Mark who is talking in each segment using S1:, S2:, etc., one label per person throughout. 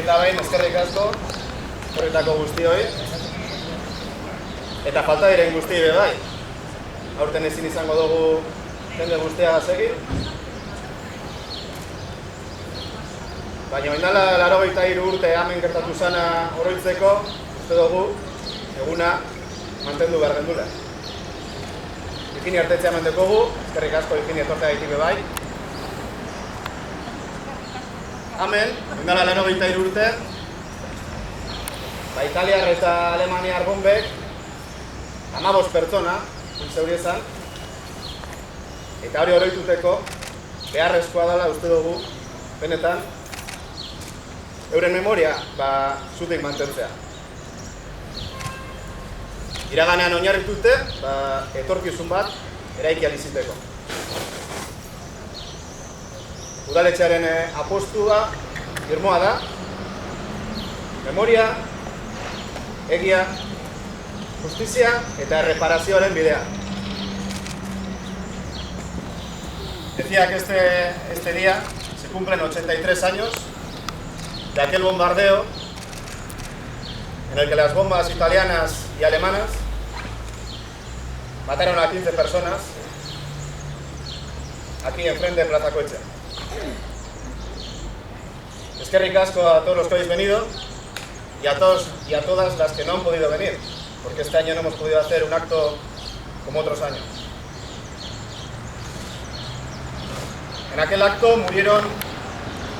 S1: eta behin eskerrik asko horretako guztioi eta falta diren guzti be bai. Aurten ezin izango dugu jende guztia segi. Baina oindala 83 urte hemen gertatu zana oroitzeko, uste dugu eguna mantendu behar gendula. Ikini hartetzea mantekogu, eskerrik asko ikini etortzea gaitik be bai. Hemen, oindala 83 urte, Italiar eta Alemaniar bombek 15 pertsona zeuri esan, eta hori oroituteko beharrezkoa dela uste dugu, benetan, euren memoria zutik mantentzea. Iraganean oinarritute, etorkizun bat eraiki ahal izateko. Udaletxearen apostua irmoa da, memoria, egia, justizia eta erreparazioaren bidea. Decía que este día se cumplen 83 años de aquel bombardeo en el que las bombas italianas y alemanas mataron a 15 personas aquí enfrente de Plaza Coche. Eskerrik asko a todos los que habéis venido y a todos y a todas las que no han podido venir, porque este año no hemos podido hacer un acto como otros años. En aquel acto murieron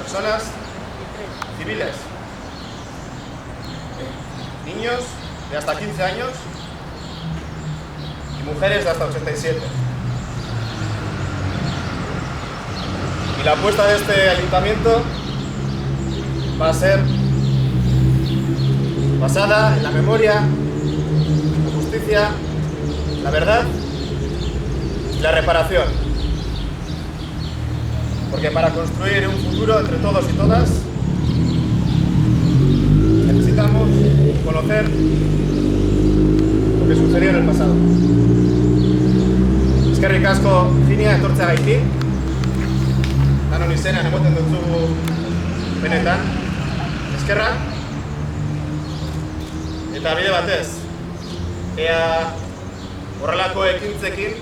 S1: personas civiles, niños de hasta 15 años y mujeres de hasta 87. Y la apuesta de este ayuntamiento va a ser basada en la memoria, la justicia, la verdad y la reparación. Porque para construir un futuro entre todos y todas necesitamos conocer lo que sucedió en el pasado. Eskerrik asko Finia etortzeagatik. Danon izenean emoten dutzugu benetan. Eskerra. Eta bide batez, ea horrelako ekintzekin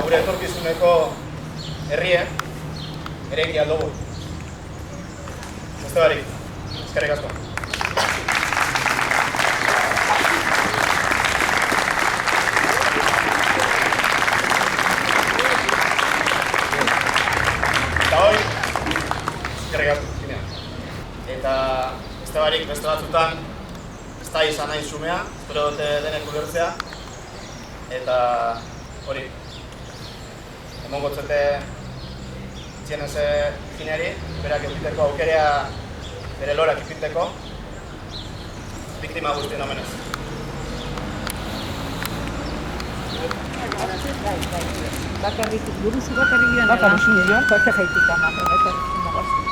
S1: gure etorkizuneko herria eraiki ahal dugu. Beste barik, eskerrik asko. Eta hoi, eskerrik asko, Finean. Eta beste barik, beste batzutan, ez da izan nahi zumea, espero dute denek ulertzea, eta hori, emongo txete txienez Fineari, berak egiteko aukerea bere lorak egiteko, biktima guztien omenez.
S2: Bakarrik, buruzu bakarrik giren dela. Bakarrik giren, bakarrik jaitik amaten, bakarrik magazin.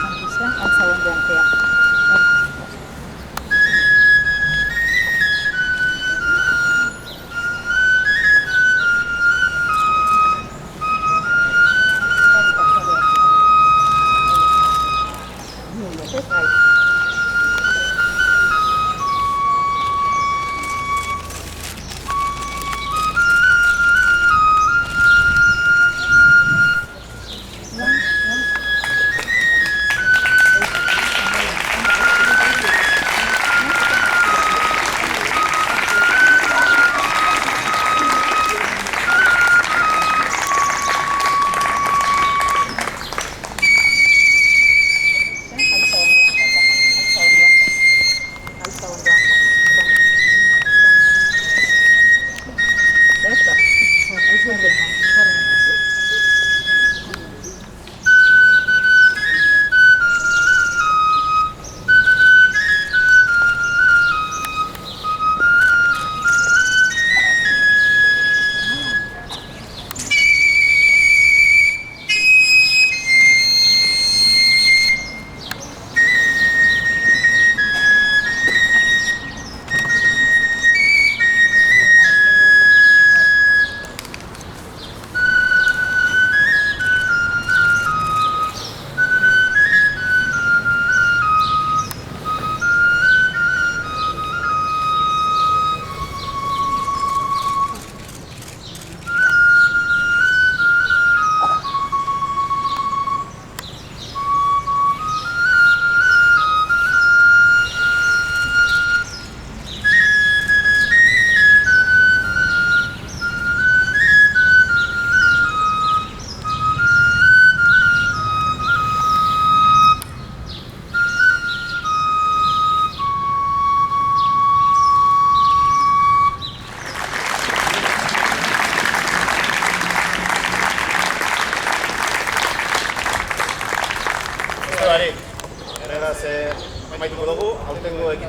S2: Antizan, altzabon behantea.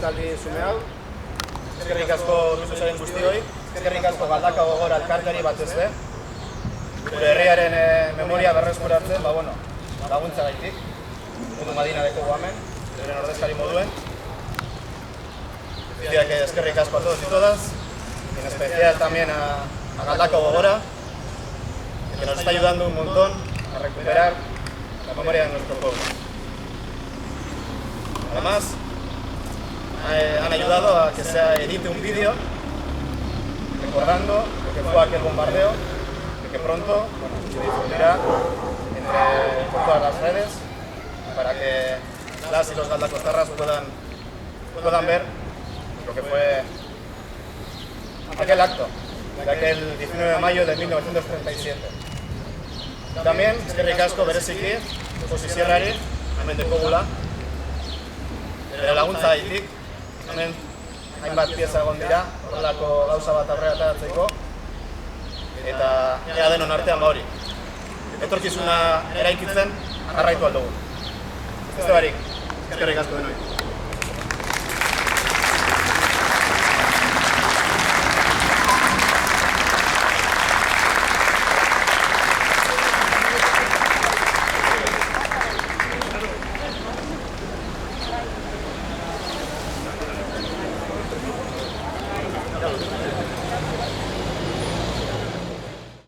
S1: ekitaldi zume hau. Eskerrik asko Urbitusaren guztioi, eskerrik asko Galdaka Gogora elkarteari batez be. Gure herriaren memoria berreskuratzen, laguntza gaitik. Modu Madina deko hemen, beren ordezkari moduen. Decía que eskerrik asko a todos y todas, en especial también a Galdaka Gogora, que nos está ayudando un montón a recuperar la memoria de nuestro pueblo. Además, han ayudado a que se edite un vídeo recordando lo que fue aquel bombardeo, y que pronto se difundirá por todas las redes para que las y los galdacostarras puedan ver lo que fue aquel acto de aquel 19 de mayo de 1937. También, eskerrik asko bereziki, Josi Sierrari, hemen dekogula, bere laguntza gaitik, hemen hainbat pieza egon dira, horrelako gauza bat aurrera ateratzeko, eta ea denon artean hori. Etorkizuna eraikitzen jarraitu aldugu. Beste barik, eskerrik asko denoi.